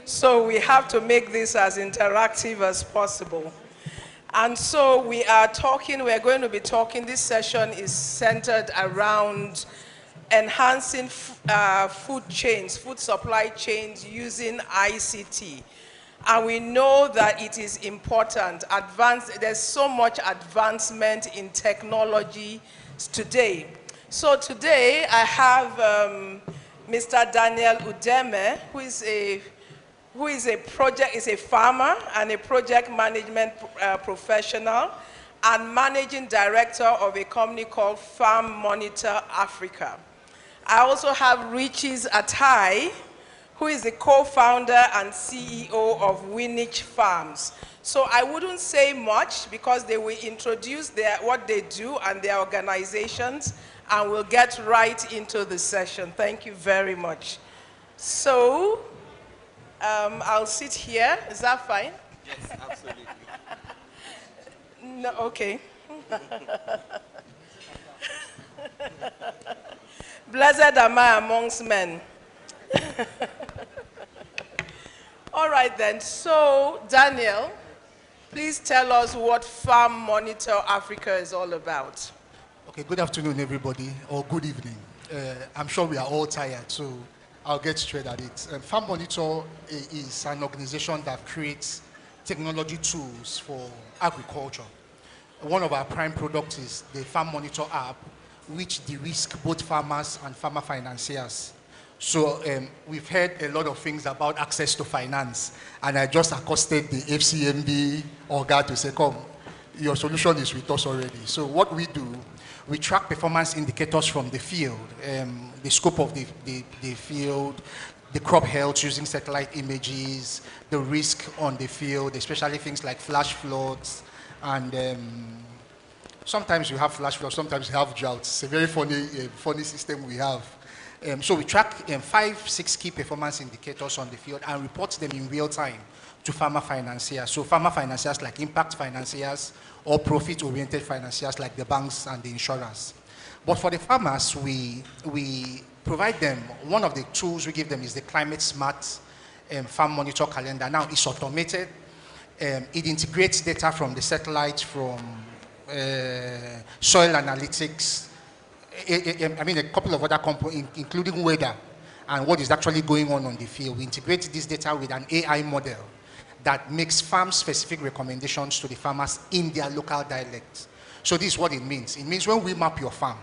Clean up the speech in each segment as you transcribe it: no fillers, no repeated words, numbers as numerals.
So we have to make this as interactive as possible. And so we're going to be talking, this session is centered around enhancing food chains, food supply chains using ICT. And we know that it is important. There's so much advancement in technology today. So today I have Mr. Daniel Udeme, who is a farmer and a project management professional and managing director of a company called Farm Monitor Africa. I also have Winich Attai, who is the co-founder and CEO of Winich Farms. So I wouldn't say much because they will introduce what they do and their organizations, and we'll get right into the session. Thank you very much. So I'll sit here. Is that fine? Yes, absolutely. No, okay. Blessed am I amongst men. All right then, so Daniel, please tell us what Farm Monitor Africa is all about. Okay, good afternoon everybody, or good evening. I'm sure we are all tired, so I'll get straight at it. Farm Monitor is an organization that creates technology tools for agriculture. One of our prime products is the Farm Monitor app, which de-risk both farmers and farmer financiers. So we've heard a lot of things about access to finance, and I just accosted the FCMB organ to say, come, your solution is with us already. So what we do, we track performance indicators from the field, the scope of the field, the crop health using satellite images, the risk on the field, especially things like flash floods, and sometimes you have flash floods, sometimes you have droughts. It's a very funny system we have. So we track 5-6 key performance indicators on the field and report them in real time to farmer financiers. So farmer financiers like impact financiers or profit-oriented financiers like the banks and the insurers. But for the farmers, we provide them, one of the tools we give them is the Climate Smart Farm Monitor Calendar. Now it's automated. It integrates data from the satellite, from soil analytics, I mean a couple of other components, including weather and what is actually going on the field. We integrate this data with an AI model that makes farm-specific recommendations to the farmers in their local dialect. So this is what it means. It means when we map your farm,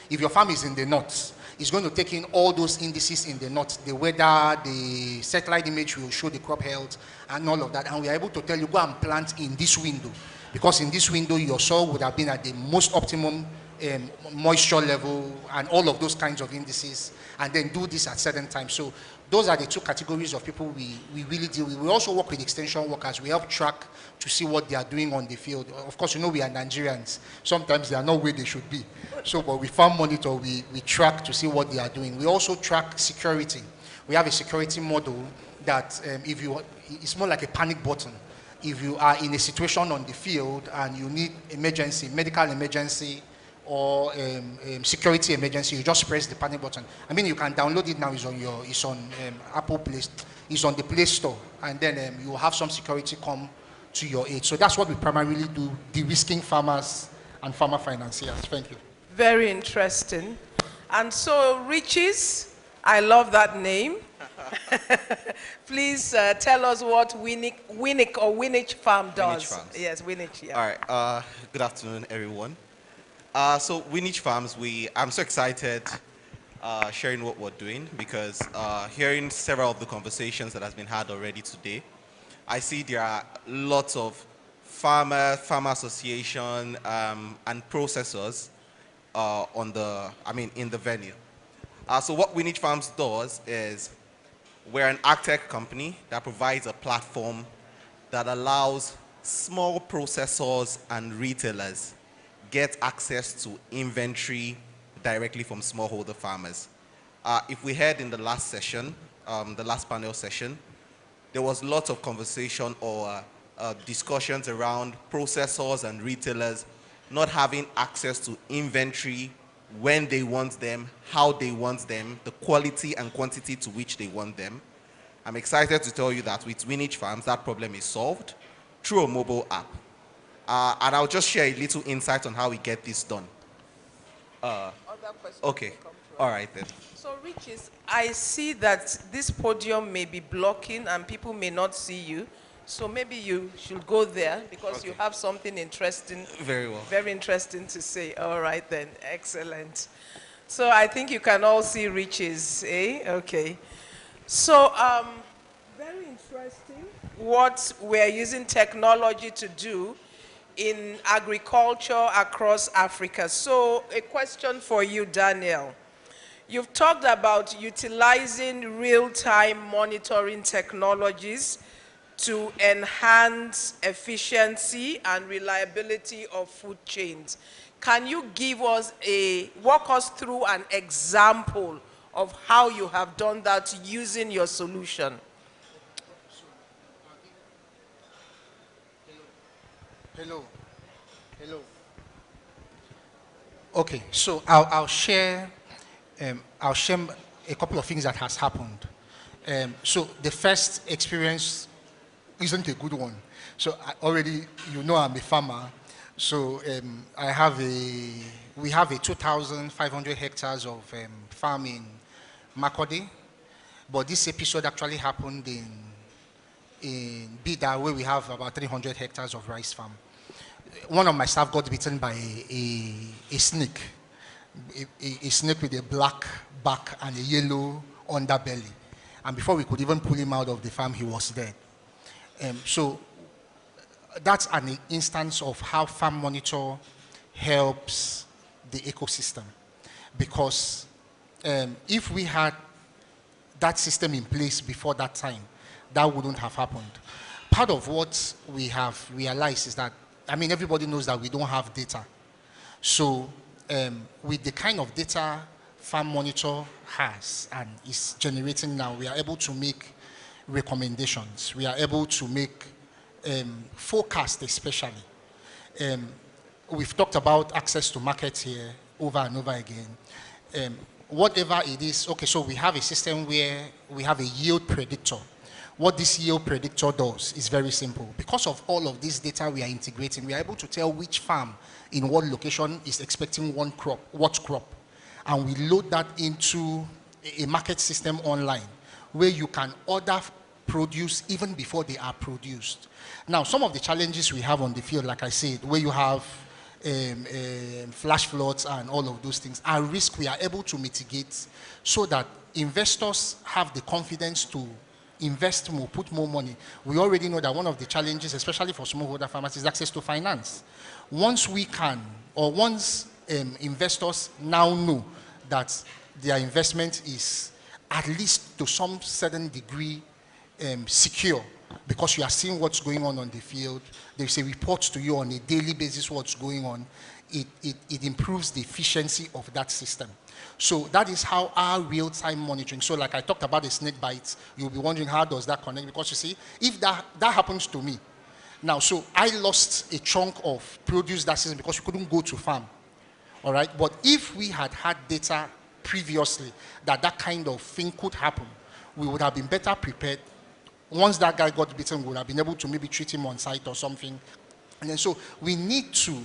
if your farm is in the north, it's going to take in all those indices in the north, the weather, the satellite image will show the crop health and all of that, and we are able to tell you, go and plant in this window, because in this window your soil would have been at the most optimum moisture level and all of those kinds of indices, and then do this at certain times. So those are the two categories of people we really deal with. We also work with extension workers. We help track to see what they are doing on the field. Of course, you know we are Nigerians. Sometimes they are not where they should be. So, but with Farm Monitor, we track to see what they are doing. We also track security. We have a security model that it's more like a panic button. If you are in a situation on the field and you need emergency, medical emergency, or security emergency, you just press the panic button. I mean, you can download it now. It's on Apple Play, it's on the Play Store, and then you will have some security come to your aid. So that's what we primarily do, de-risking farmers and farmer financiers. Thank you. Very interesting. And so, Riches, I love that name. Please tell us what Winich Farm does. Winich Farms. Yes, Winich. Yeah. All right. Good afternoon, everyone. So Winich Farms, I'm so excited sharing what we're doing, because hearing several of the conversations that has been had already today, I see there are lots of farmer association and processors in the venue. So what Winich Farms does is we're an agtech company that provides a platform that allows small processors and retailers get access to inventory directly from smallholder farmers. If we heard in the last session, the last panel session, there was lots of conversation or discussions around processors and retailers not having access to inventory when they want them, how they want them, the quality and quantity to which they want them. I'm excited to tell you that with Winich Farms, that problem is solved through a mobile app. And I'll just share a little insight on how we get this done. Other questions Okay, will come through. all right then. So, Riches, I see that this podium may be blocking and people may not see you. So maybe you should go there because you have something interesting. Very well. Very interesting to say. All right then, excellent. So I think you can all see Riches, eh? Okay. So, very interesting what we're using technology to do in agriculture across Africa. So a question for you, Daniel. You've talked about utilizing real-time monitoring technologies to enhance efficiency and reliability of food chains. Can you walk us through an example of how you have done that using your solution? Hello. Okay, so I'll share a couple of things that has happened. So the first experience isn't a good one. So I'm a farmer. So we have a 2,500 hectares of farm in Makode, but this episode actually happened in Bida, where we have about 300 hectares of rice farm. One of my staff got bitten by a snake, a snake with a black back and a yellow underbelly. And before we could even pull him out of the farm, he was dead. So that's an instance of how Farm Monitor helps the ecosystem. Because if we had that system in place before that time, that wouldn't have happened. Part of what we have realized is that, everybody knows that we don't have data. So with the kind of data Farm Monitor has and is generating now, we are able to make recommendations. We are able to make forecasts, especially. We've talked about access to markets here over and over again. Whatever it is, okay, so we have a system where we have a yield predictor. What this yield predictor does is very simple. Because of all of this data we are integrating, we are able to tell which farm in what location is expecting what crop. And we load that into a market system online where you can order produce even before they are produced. Now, some of the challenges we have on the field, like I said, where you have flash floods and all of those things, are risks we are able to mitigate so that investors have the confidence to invest more, put more money. We already know that one of the challenges, especially for smallholder farmers, is access to finance. Once investors now know that their investment is at least to some certain degree secure, because you are seeing what's going on the field, there's a report to you on a daily basis what's going on, it improves the efficiency of that system. So that is how our real-time monitoring, so like I talked about the snake bites, you'll be wondering how does that connect, because you see, if that happens to me, now, so I lost a chunk of produce that season because we couldn't go to farm, all right? But if we had data previously that kind of thing could happen, we would have been better prepared. Once that guy got bitten, we would have been able to maybe treat him on site or something. And then so we need to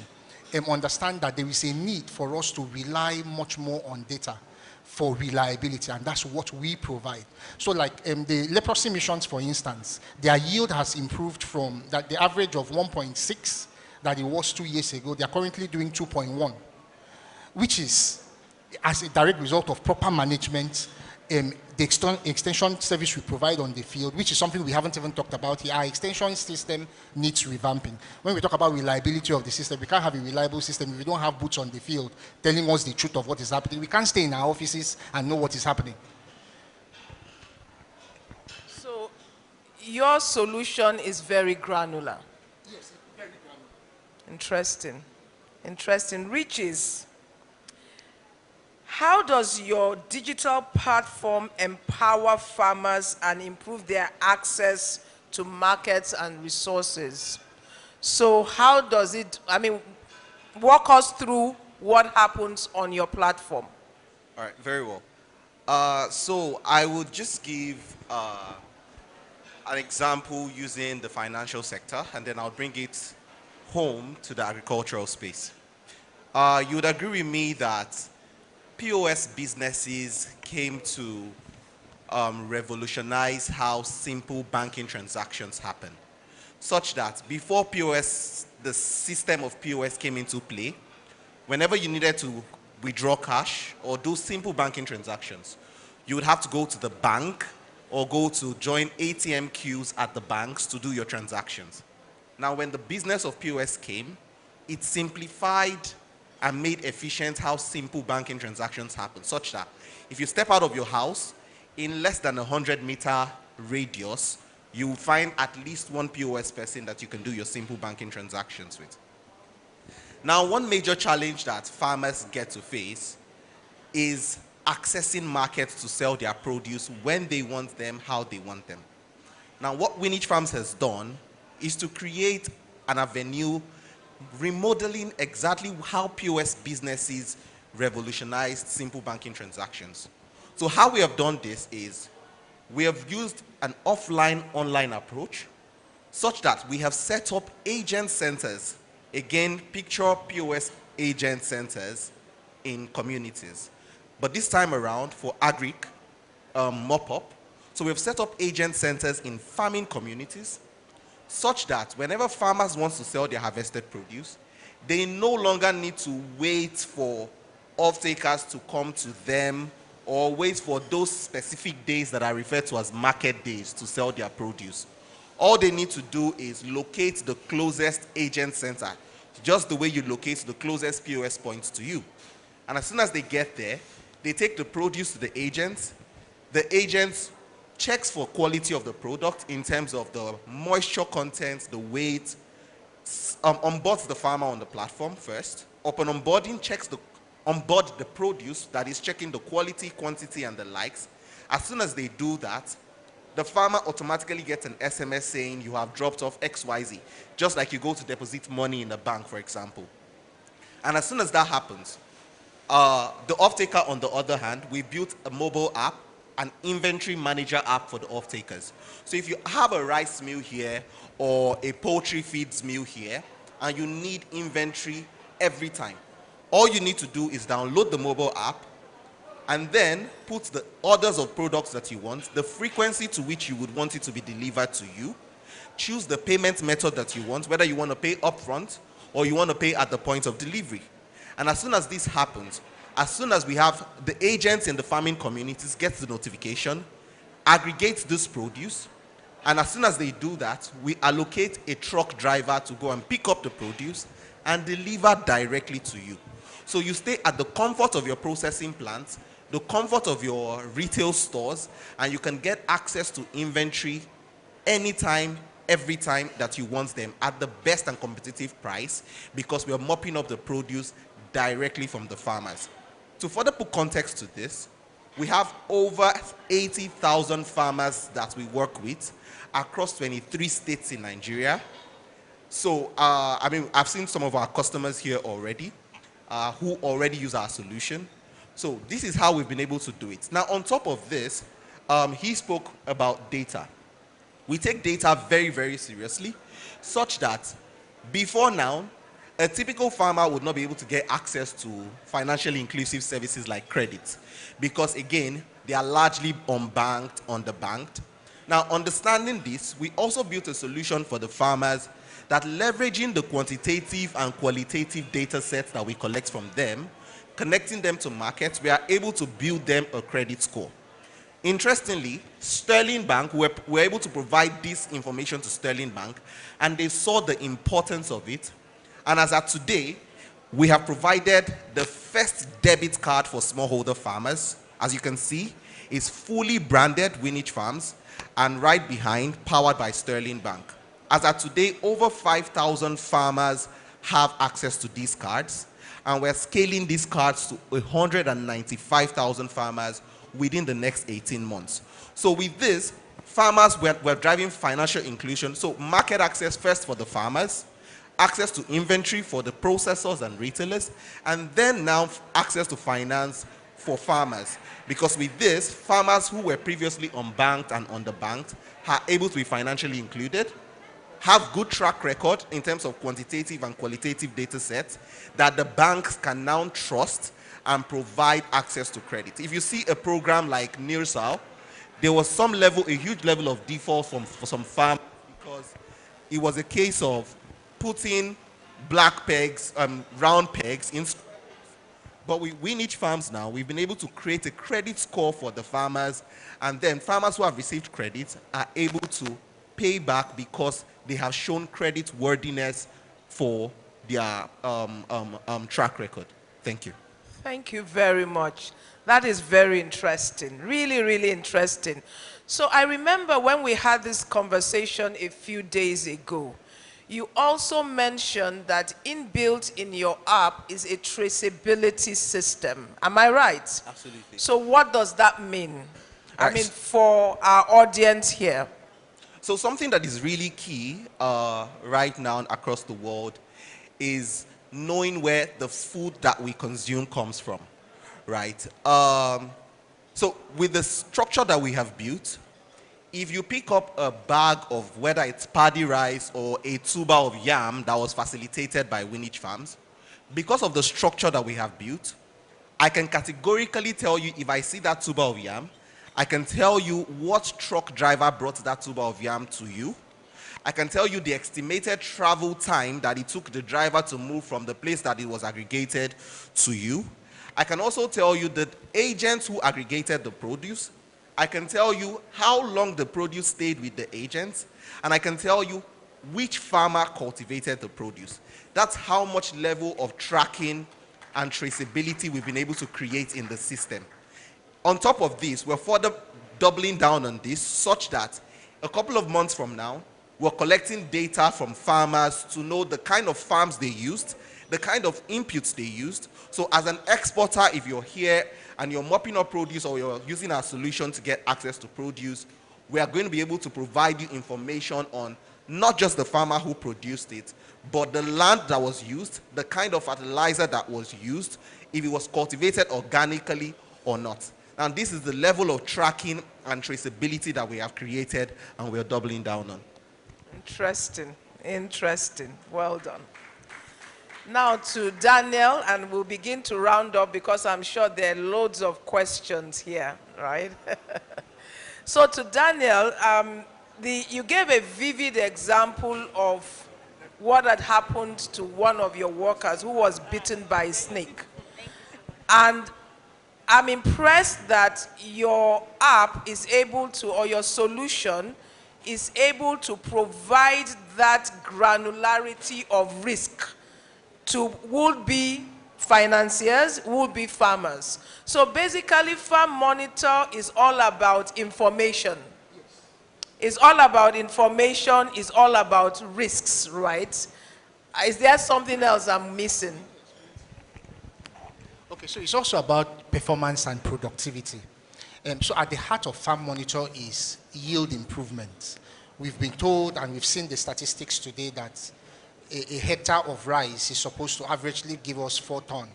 understand that there is a need for us to rely much more on data for reliability, and that's what we provide. So like the leprosy missions, for instance, their yield has improved from the average of 1.6 that it was 2 years ago. They are currently doing 2.1, which is as a direct result of proper management, the extension service we provide on the field, which is something we haven't even talked about here. Our extension system needs revamping. When we talk about reliability of the system, we can't have a reliable system if we don't have boots on the field telling us the truth of what is happening. We can't stay in our offices and know what is happening. So your solution is very granular. Yes, very granular. Interesting. Riches. How does your digital platform empower farmers and improve their access to markets and resources? So how does it, walk us through what happens on your platform. All right, very well. So I would just give an example using the financial sector, and then I'll bring it home to the agricultural space. You would agree with me that POS businesses came to revolutionize how simple banking transactions happen, such that before POS, the system of POS came into play, whenever you needed to withdraw cash or do simple banking transactions, you would have to go to the bank or go to join ATM queues at the banks to do your transactions. Now, when the business of POS came, it simplified and made efficient how simple banking transactions happen, such that if you step out of your house, in less than 100-meter radius, you will find at least one POS person that you can do your simple banking transactions with. Now, one major challenge that farmers get to face is accessing markets to sell their produce when they want them, how they want them. Now, what Winich Farms has done is to create an avenue remodeling exactly how POS businesses revolutionized simple banking transactions. So how we have done this is we have used an offline-online approach such that we have set up agent centers. Again, picture POS agent centers in communities. But this time around for agric mop-up, so we've set up agent centers in farming communities such that whenever farmers want to sell their harvested produce, they no longer need to wait for off-takers to come to them or wait for those specific days that are referred to as market days to sell their produce. All they need to do is locate the closest agent center, just the way you locate the closest POS points to you. And as soon as they get there, they take the produce to the agents. The agents checks for quality of the product in terms of the moisture content, the weight, onboards the farmer on the platform first. Upon onboarding, checks onboard the produce, that is checking the quality, quantity, and the likes. As soon as they do that, the farmer automatically gets an SMS saying you have dropped off XYZ, just like you go to deposit money in the bank, for example. And as soon as that happens, the off-taker, on the other hand, we built a mobile app, an inventory manager app for the off-takers. So if you have a rice mill here or a poultry feeds mill here, and you need inventory every time, all you need to do is download the mobile app and then put the orders of products that you want, the frequency to which you would want it to be delivered to you, choose the payment method that you want, whether you want to pay upfront or you want to pay at the point of delivery. And as soon as this happens, as soon as we have the agents in the farming communities get the notification, aggregate this produce, and as soon as they do that, we allocate a truck driver to go and pick up the produce and deliver directly to you. So you stay at the comfort of your processing plants, the comfort of your retail stores, and you can get access to inventory anytime, every time that you want them at the best and competitive price, because we are mopping up the produce directly from the farmers. To further put context to this, we have over 80,000 farmers that we work with across 23 states in Nigeria. So, I've seen some of our customers here already who already use our solution. So this is how we've been able to do it. Now, on top of this, he spoke about data. We take data very, very seriously, such that before now, a typical farmer would not be able to get access to financially inclusive services like credit, because again, they are largely unbanked, underbanked. Now, understanding this, we also built a solution for the farmers that, leveraging the quantitative and qualitative data sets that we collect from them, connecting them to markets, we are able to build them a credit score. Interestingly, Sterling Bank, we're able to provide this information to Sterling Bank, and they saw the importance of it. And as of today, we have provided the first debit card for smallholder farmers. As you can see, it's fully branded Winich Farms, and right behind, powered by Sterling Bank. As of today, over 5,000 farmers have access to these cards, and we're scaling these cards to 195,000 farmers within the next 18 months. So with this, farmers, we're driving financial inclusion. So market access first for the farmers, access to inventory for the processors and retailers, and then now access to finance for farmers. Because with this, farmers who were previously unbanked and underbanked are able to be financially included, have good track record in terms of quantitative and qualitative data sets that the banks can now trust and provide access to credit. If you see a program like NIRSAL, there was some level, a huge level of default for some farmers because it was a case of putting black pegs, round pegs in. But with Winich Farms now, we've been able to create a credit score for the farmers, and then farmers who have received credit are able to pay back because they have shown credit worthiness for their track record. Thank you. Thank you very much. That is very interesting. Really, really interesting. So I remember when we had this conversation a few days ago, you also mentioned that inbuilt in your app is a traceability system. Am I right? Absolutely. So what does that mean? I mean, for our audience here. So something that is really key right now across the world is knowing where the food that we consume comes from, right? So with the structure that we have built, if you pick up a bag of whether it's paddy rice or a tuber of yam that was facilitated by Winich Farms, because of the structure that we have built, I can categorically tell you if I see that tuber of yam, I can tell you what truck driver brought that tuber of yam to you. I can tell you the estimated travel time that it took the driver to move from the place that it was aggregated to you. I can also tell you the agents who aggregated the produce. I can tell you how long the produce stayed with the agents. And I can tell you which farmer cultivated the produce. That's how much level of tracking and traceability we've been able to create in the system. On top of this, we're further doubling down on this such that a couple of months from now, we're collecting data from farmers to know the kind of farms they used, the kind of inputs they used. So as an exporter, if you're here and you're mopping up produce or you're using our solution to get access to produce, we are going to be able to provide you information on not just the farmer who produced it, but the land that was used, the kind of fertilizer that was used, if it was cultivated organically or not. And this is the level of tracking and traceability that we have created and we're doubling down on. Interesting, interesting. Well done. Now to Daniel, and we'll begin to round up because I'm sure there are loads of questions here, right? So to Daniel, you gave a vivid example of what had happened to one of your workers who was bitten by a snake. And I'm impressed that your app is able to, or your solution is able to provide that granularity of risk to would-be financiers, would-be farmers. So basically, Farm Monitor is all about information. It's all about information, it's all about risks, right? Is there something else I'm missing? Okay, so it's also about performance and productivity. So at the heart of Farm Monitor is yield improvement. We've been told and we've seen the statistics today that a hectare of rice is supposed to averagely give us 4 tons.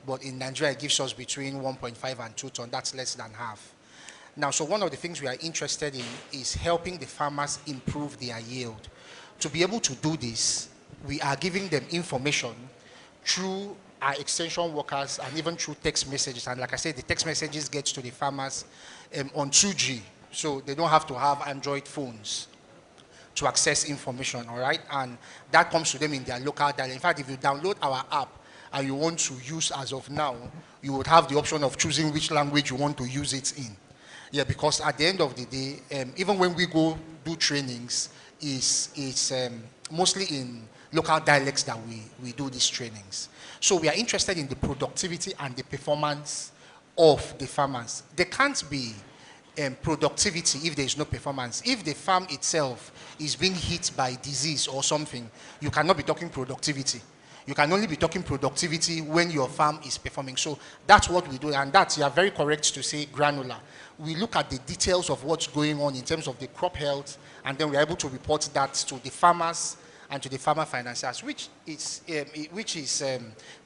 But in Nigeria, it gives us between 1.5 and 2 tons. That's less than half. Now, so one of the things we are interested in is helping the farmers improve their yield. To be able to do this, we are giving them information through our extension workers and even through text messages. And like I said, the text messages get to the farmers on 2G. So they don't have to have Android phones to access information, all right? And that comes to them in their local dialect. In fact, if you download our app and you want to use as of now, you would have the option of choosing which language you want to use it in. Yeah, because at the end of the day, even when we go do trainings, it's mostly in local dialects that we do these trainings. So we are interested in the productivity and the performance of the farmers. There can't be productivity if there is no performance. If the farm itself is being hit by disease or something, you cannot be talking productivity. You can only be talking productivity when your farm is performing. So that's what we do, and that you are very correct to say granular. We look at the details of what's going on in terms of the crop health, and then we're able to report that to the farmers and to the farmer financiers, which is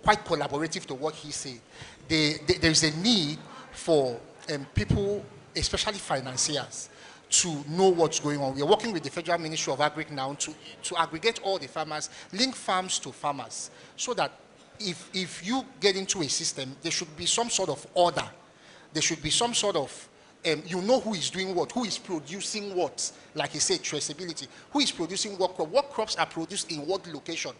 quite collaborative to what he said. There is a need for people, especially financiers, to know what's going on. We are working with the Federal Ministry of Agric now to aggregate all the farmers, link farms to farmers, so that if you get into a system, there should be some sort of order. There should be some sort of, you know who is doing what, who is producing what, like he said, traceability. Who is producing what crops are produced in what location,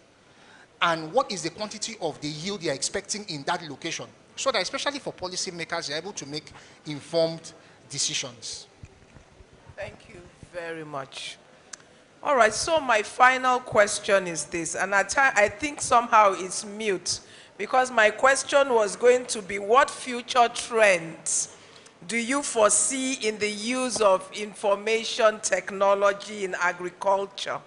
and what is the quantity of the yield they are expecting in that location, so that especially for policymakers, they're able to make informed decisions. Thank you very much. All right, so my final question is this, and I think somehow it's mute, because my question was going to be, what future trends do you foresee in the use of information technology in agriculture?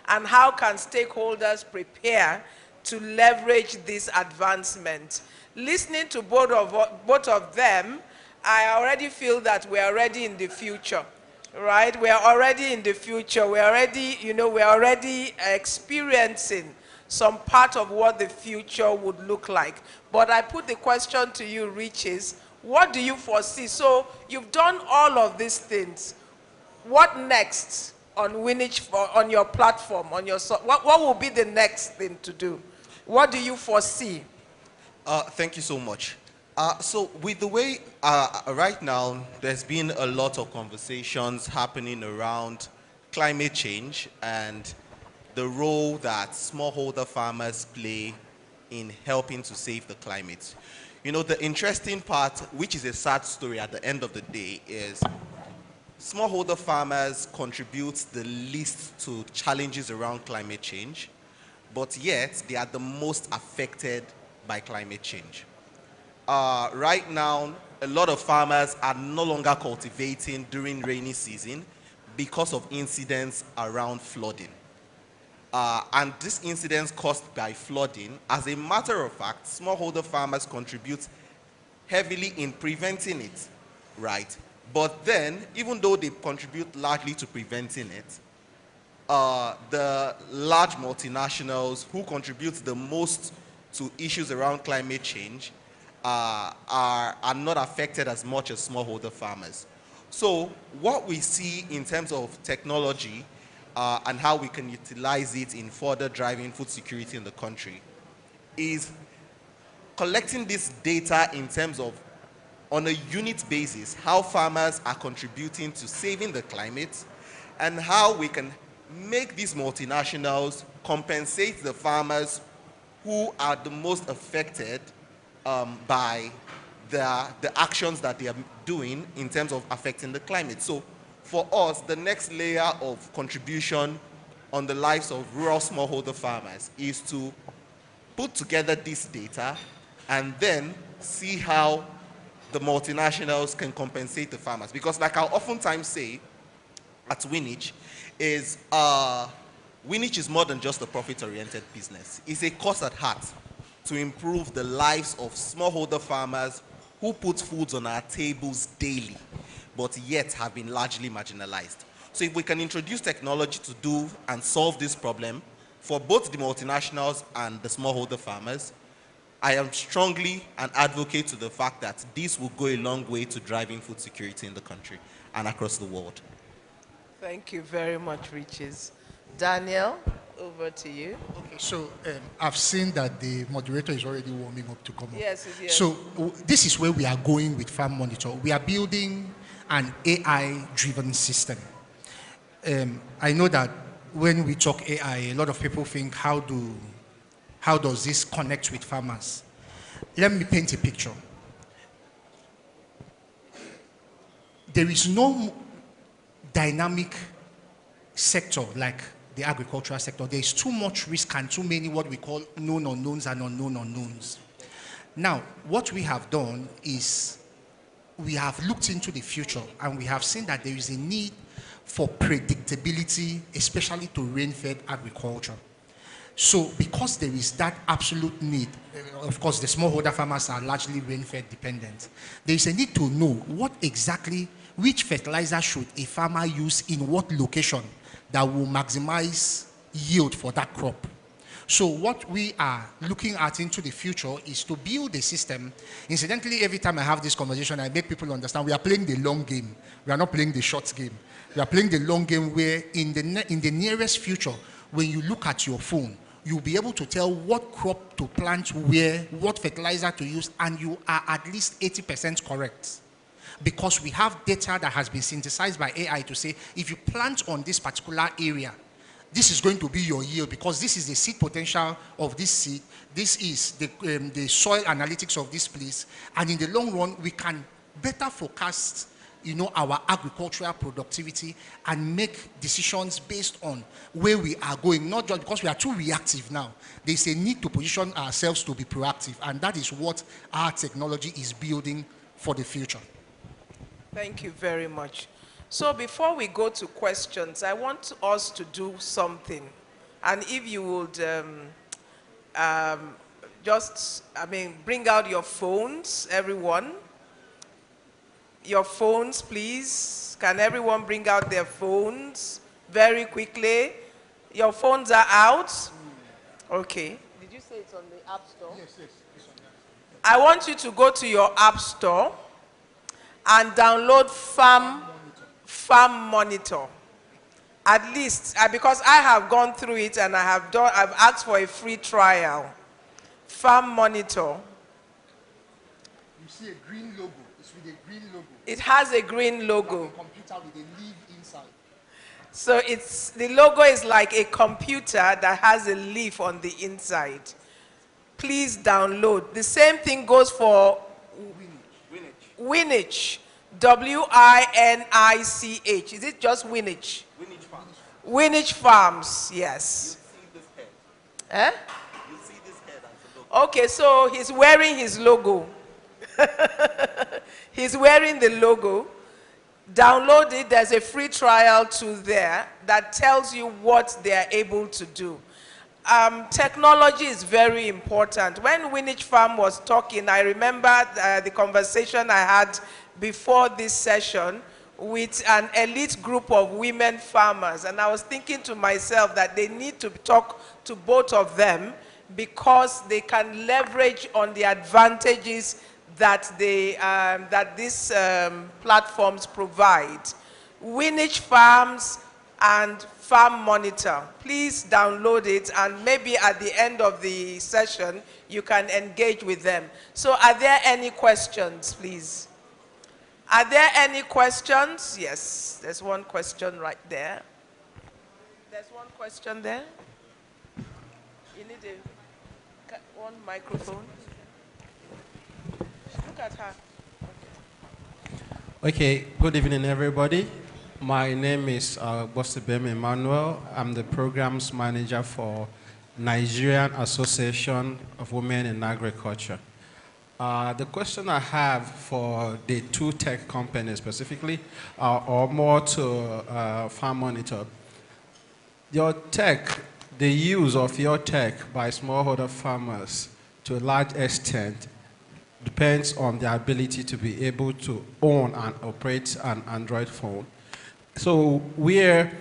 And how can stakeholders prepare to leverage this advancement? Listening to both of them, I already feel that we're already in the future, right? We're already in the future. We're already experiencing some part of what the future would look like. But I put the question to you, Riches, what do you foresee? So you've done all of these things. What next on Winich, on your platform, what will be the next thing to do? What do you foresee? Thank you so much. So with the way, right now, there's been a lot of conversations happening around climate change and the role that smallholder farmers play in helping to save the climate. You know, the interesting part, which is a sad story at the end of the day, is smallholder farmers contribute the least to challenges around climate change, but yet they are the most affected by climate change. Right now, a lot of farmers are no longer cultivating during rainy season because of incidents around flooding. And this incidents caused by flooding, as a matter of fact, smallholder farmers contribute heavily in preventing it, right? But then, even though they contribute largely to preventing it, the large multinationals who contribute the most to issues around climate change are not affected as much as smallholder farmers. So what we see in terms of technology and how we can utilize it in further driving food security in the country is collecting this data in terms of, on a unit basis, how farmers are contributing to saving the climate and how we can make these multinationals compensate the farmers who are the most affected by the actions that they are doing in terms of affecting the climate. So for us, the next layer of contribution on the lives of rural smallholder farmers is to put together this data and then see how the multinationals can compensate the farmers. Because like I oftentimes say at Winich, is Winich is more than just a profit-oriented business. It's a cause at heart to improve the lives of smallholder farmers who put foods on our tables daily, but yet have been largely marginalized. So if we can introduce technology to do and solve this problem for both the multinationals and the smallholder farmers, I am strongly an advocate to the fact that this will go a long way to driving food security in the country and across the world. Thank you very much, Riches. Daniel, over to you. Okay, so I've seen that the moderator is already warming up to come up. Yes, yes. So this is where we are going with Farm Monitor. We are building an AI-driven system. I know that when we talk AI, a lot of people think, how does this connect with farmers? Let me paint a picture. There is no dynamic sector like the agricultural sector. There is too much risk and too many what we call known unknowns and unknown unknowns. Now, what we have done is we have looked into the future and we have seen that there is a need for predictability, especially to rain-fed agriculture. So because there is that absolute need, of course the smallholder farmers are largely rain-fed dependent, there is a need to know what exactly, which fertilizer should a farmer use in what location that will maximize yield for that crop. So what we are looking at into the future is to build a system. Incidentally, every time I have this conversation, I make people understand we are playing the long game. We are not playing the short game. We are playing the long game where in the nearest future, when you look at your phone, you'll be able to tell what crop to plant where, what fertilizer to use, and you are at least 80% correct. Because we have data that has been synthesized by AI to say, if you plant on this particular area, this is going to be your yield because this is the seed potential of this seed. This is the soil analytics of this place. And in the long run, we can better forecast, our agricultural productivity and make decisions based on where we are going, not just because we are too reactive now. There's a need to position ourselves to be proactive, and that is what our technology is building for the future. Thank you very much. So before we go to questions, I want us to do something. And if you would bring out your phones, everyone. Your phones, please. Can everyone bring out their phones very quickly? Your phones are out? Okay. Did you say it's on the App Store? Yes, it's on the App Store. I want you to go to your App Store and download Farm Monitor. At least, because I have gone through it and I've asked for a free trial. Farm Monitor. You see a green logo. It's with a green logo. It has a green logo. Like a computer with a leaf inside. So the logo is like a computer that has a leaf on the inside. Please download. The same thing goes for Winich. W-I-N-I-C-H. Is it just Winich? Winich Farms. Winich Farms, yes. You see this head. Eh? You see this head as a logo. Okay, so he's wearing his logo. He's wearing the logo. Download it. There's a free trial tool there that tells you what they are able to do. Technology is very important. When Winich Farm was talking, I remember the conversation I had before this session with an elite group of women farmers. And I was thinking to myself that they need to talk to both of them because they can leverage on the advantages that these platforms provide. Winich Farms and Farm Monitor. Please download it, and maybe at the end of the session, you can engage with them. So are there any questions, please? Are there any questions? Yes, there's one question right there. There's one question there. You need one microphone. Look at her. Okay, good evening, everybody. My name is Bosibem Emmanuel. I'm the programs manager for Nigerian Association of Women in Agriculture. The question I have for the two tech companies specifically, or more to Farm Monitor, your tech, the use of your tech by smallholder farmers to a large extent depends on their ability to be able to own and operate an Android phone. So where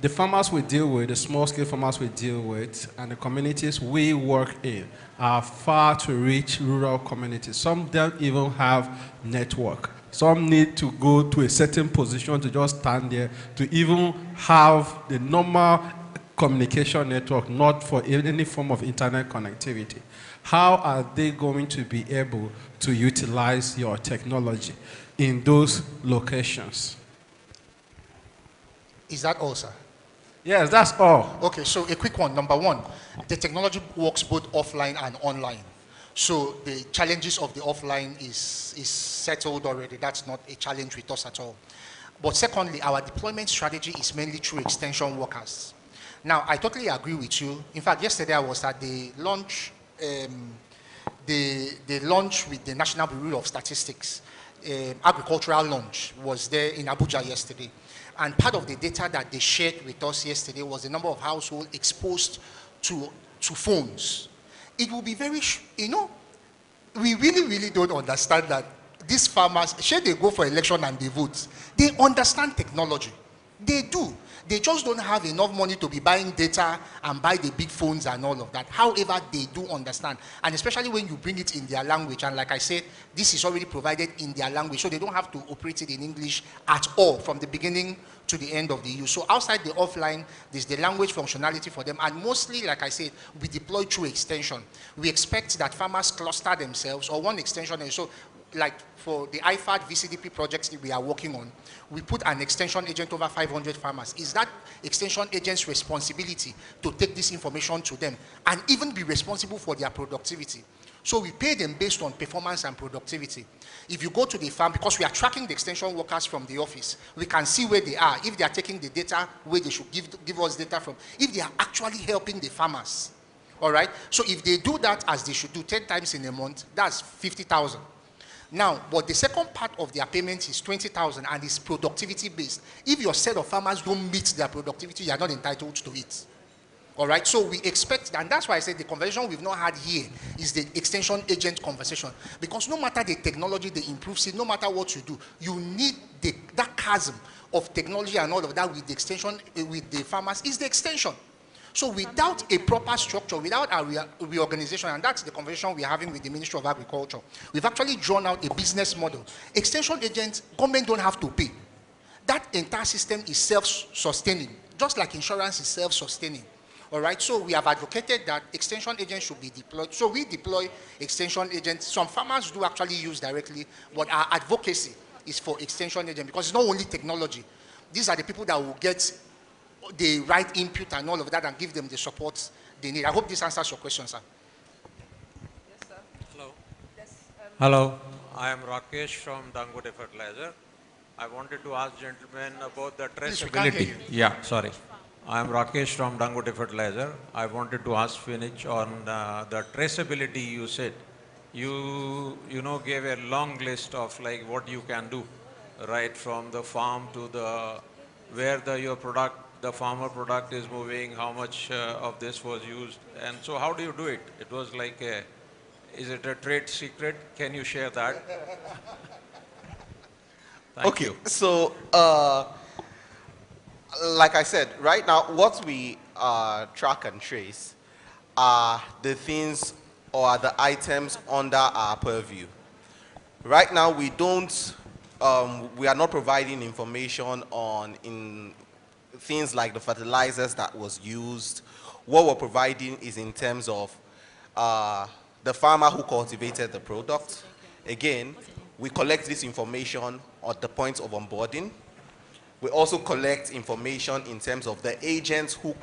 the farmers we deal with, the small-scale farmers we deal with, and the communities we work in are far to reach rural communities. Some don't even have network. Some need to go to a certain position to just stand there to even have the normal communication network, not for any form of internet connectivity. How are they going to be able to utilize your technology in those locations? Is that all, sir? Yes, that's all. Okay, so a quick one. Number one, the technology works both offline and online. So the challenges of the offline is settled already. That's not a challenge with us at all. But secondly, our deployment strategy is mainly through extension workers. Now, I totally agree with you. In fact, yesterday I was at the launch, the launch with the National Bureau of Statistics. Agricultural launch was there in Abuja yesterday. And part of the data that they shared with us yesterday was the number of households exposed to phones. It will be very, we really don't understand that these farmers, should they go for election and they vote, they understand technology. They do. They just don't have enough money to be buying data and buy the big phones and all of that. However, they do understand. And especially when you bring it in their language. And like I said, this is already provided in their language. So they don't have to operate it in English at all from the beginning to the end of the use. So outside the offline, there's the language functionality for them. And mostly, like I said, we deploy through extension. We expect that farmers cluster themselves or one extension. And so like for the IFAD VCDP projects that we are working on, we put an extension agent over 500 farmers. Is that extension agent's responsibility to take this information to them and even be responsible for their productivity? So we pay them based on performance and productivity. If you go to the farm, because we are tracking the extension workers from the office, we can see where they are, if they are taking the data where they should give us data from, if they are actually helping the farmers. All right? So if they do that as they should do 10 times in a month, that's 50,000. Now, but the second part of their payment is 20,000 and is productivity based. If your set of farmers don't meet their productivity, you are not entitled to it. All right, so we expect, and that's why I said the conversation we've not had here is the extension agent conversation. Because no matter the technology, the improves it, no matter what you do, you need that chasm of technology and all of that with the extension, with the farmers, is the extension. So without a proper structure, without a reorganization, and that's the conversation we're having with the Ministry of Agriculture, we've actually drawn out a business model. Extension agents, government don't have to pay. That entire system is self-sustaining, just like insurance is self-sustaining. All right, so we have advocated that extension agents should be deployed. So we deploy extension agents. Some farmers do actually use directly, but our advocacy is for extension agents because it's not only technology. These are the people that will get the right input and all of that and give them the support they need. I hope this answers your question, sir. Yes, sir. Hello. Yes, Hello. I am Rakesh from Dangote Fertilizer. I wanted to ask gentlemen about the Please, we can't hear traceability. you. Yeah, sorry. I am Rakesh from Dangote Fertilizer. I wanted to ask Winich on the traceability you said. You gave a long list of like what you can do, right from the farm to the where your product, the farmer product is moving, how much of this was used, and so how do you do it? It was like is it a trade secret? Can you share that? Thank you. So, like I said, right now, what we track and trace are the things or the items under our purview. Right now, we are not providing information on things like the fertilizers that was used. What we're providing is in terms of the farmer who cultivated the product. Again, we collect this information at the point of onboarding. We also collect information in terms of the agents who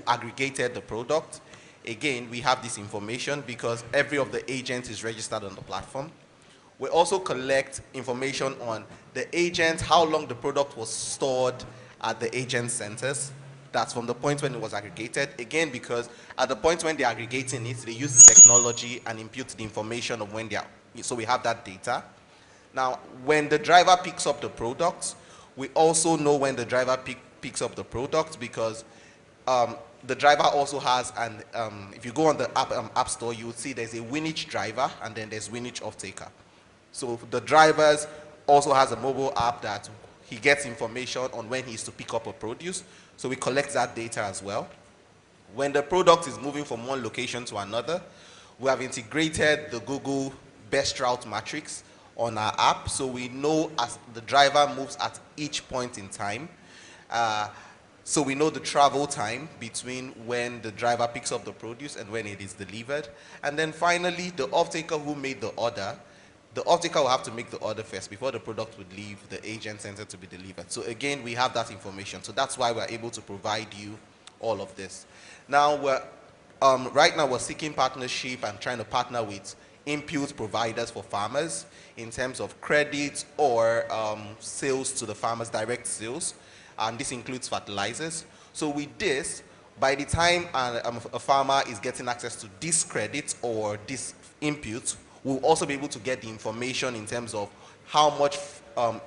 aggregated the product. Again, we have this information because every of the agents is registered on the platform. We also collect information on the agent, how long the product was stored at the agent centers. That's from the point when it was aggregated. Again, because at the point when they're aggregating it, they use the technology and impute the information of when so we have that data. Now, when the driver picks up the product, we also know when the driver picks up the product because the driver also has, if you go on the app store, you will see there's a Winich driver and then there's Winich off-taker. So the drivers also has a mobile app that he gets information on when he's to pick up a produce. So we collect that data as well. When the product is moving from one location to another, we have integrated the Google Best Route Matrix on our app, so we know as the driver moves at each point in time. So we know the travel time between when the driver picks up the produce and when it is delivered. And then finally, the off-taker who made the order, the off-taker will have to make the order first before the product would leave the agent center to be delivered. So again, we have that information. So that's why we're able to provide you all of this. Now, right now we're seeking partnership and trying to partner with input providers for farmers in terms of credit or sales to the farmers, direct sales, and this includes fertilizers. So with this, by the time a farmer is getting access to this credit or this input, we'll also be able to get the information in terms of how much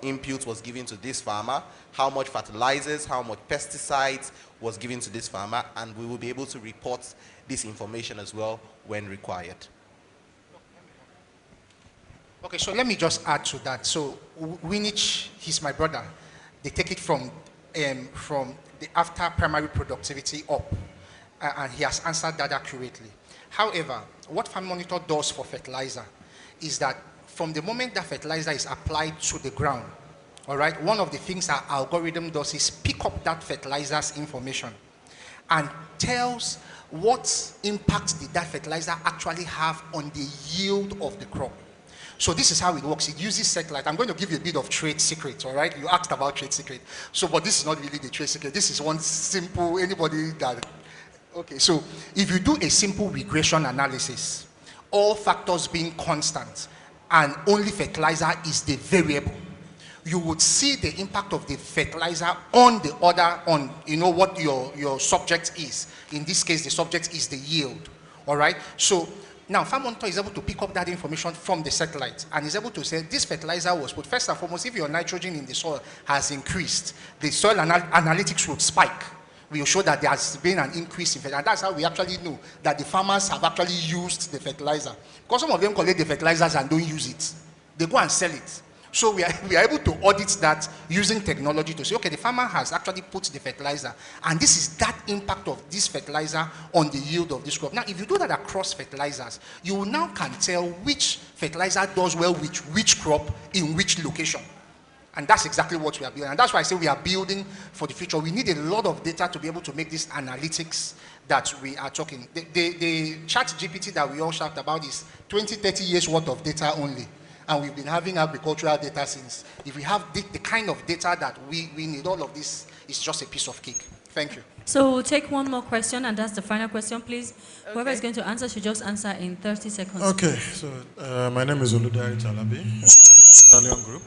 input was given to this farmer, how much fertilizers, how much pesticides was given to this farmer, and we will be able to report this information as well when required. Okay, so let me just add to that. So Winich, he's my brother. They take it from from the after primary productivity up, and he has answered that accurately. However, what Farm Monitor does for fertilizer is that from the moment that fertilizer is applied to the ground, all right, one of the things our algorithm does is pick up that fertilizer's information and tells what impact did that fertilizer actually have on the yield of the crop. So this is how it works. It uses satellite. I'm going to give you a bit of trade secret, all right? You asked about trade secret. So, but this is not really the trade secret. This is one simple, anybody that, okay. So if you do a simple regression analysis, all factors being constant, and only fertilizer is the variable, you would see the impact of the fertilizer on the other, on, you know, what your subject is. In this case, the subject is the yield, all right? So now Farm Monitor is able to pick up that information from the satellite and is able to say this fertilizer was put. First and foremost, if your nitrogen in the soil has increased, the soil analytics would spike. We will show that there has been an increase in fertilizer. And that's how we actually know that the farmers have actually used the fertilizer. Because some of them collect the fertilizers and don't use it. They go and sell it. So we are able to audit that using technology to say, okay, the farmer has actually put the fertilizer, and this is that impact of this fertilizer on the yield of this crop. Now, if you do that across fertilizers, you now can tell which fertilizer does well with which crop in which location. And that's exactly what we are building. And that's why I say we are building for the future. We need a lot of data to be able to make these analytics that we are talking. The chat GPT that we all shout about is 20, 30 years worth of data only. And we've been having agricultural data since. If we have the kind of data that we need, all of this is just a piece of cake. Thank you. So we'll take one more question, and that's the final question, please. Okay. Whoever is going to answer should just answer in 30 seconds. Okay, so my name is Oludari Talabi, Italian Group.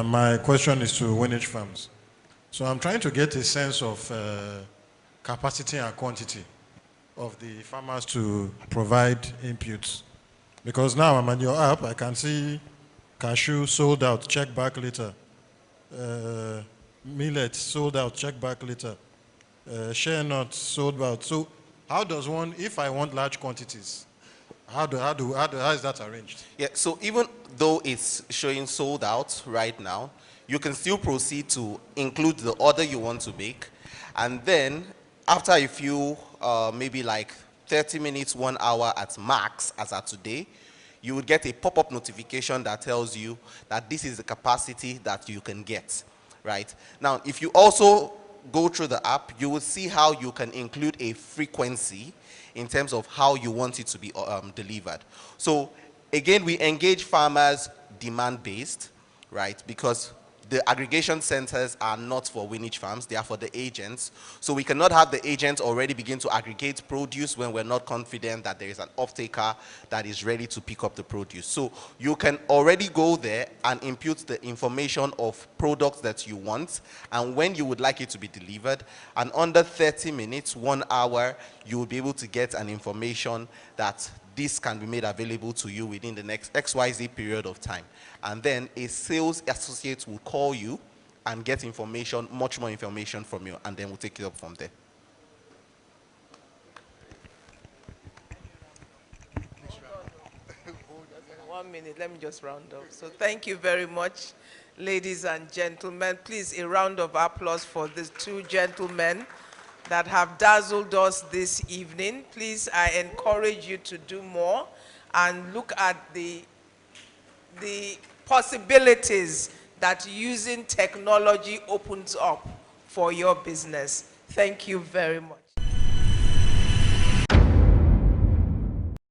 My question is to Winich Farms. So I'm trying to get a sense of capacity and quantity of the farmers to provide inputs. Because now I'm on your app, I can see cashew sold out, check back later. Millet sold out, check back later. Share nut sold out. So how does one, if I want large quantities, how is that arranged? Yeah, so even though it's showing sold out right now, you can still proceed to include the order you want to make. And then after a few, maybe like 30 minutes, 1 hour at max, as at today, you would get a pop-up notification that tells you that this is the capacity that you can get, right? Now, if you also go through the app, you will see how you can include a frequency in terms of how you want it to be delivered. So again, we engage farmers demand-based, right? Because the aggregation centers are not for Winich Farms, they are for the agents. So we cannot have the agents already begin to aggregate produce when we're not confident that there is an off-taker that is ready to pick up the produce. So you can already go there and input the information of products that you want and when you would like it to be delivered. And under 30 minutes, 1 hour, you will be able to get an information that this can be made available to you within the next XYZ period of time. And then a sales associate will call you and get information, much more information from you, and then we'll take it up from there. One minute, let me just round up. So thank you very much, ladies and gentlemen. Please, a round of applause for these two gentlemen that have dazzled us this evening. Please, I encourage you to do more and look at the possibilities that using technology opens up for your business. Thank you very much.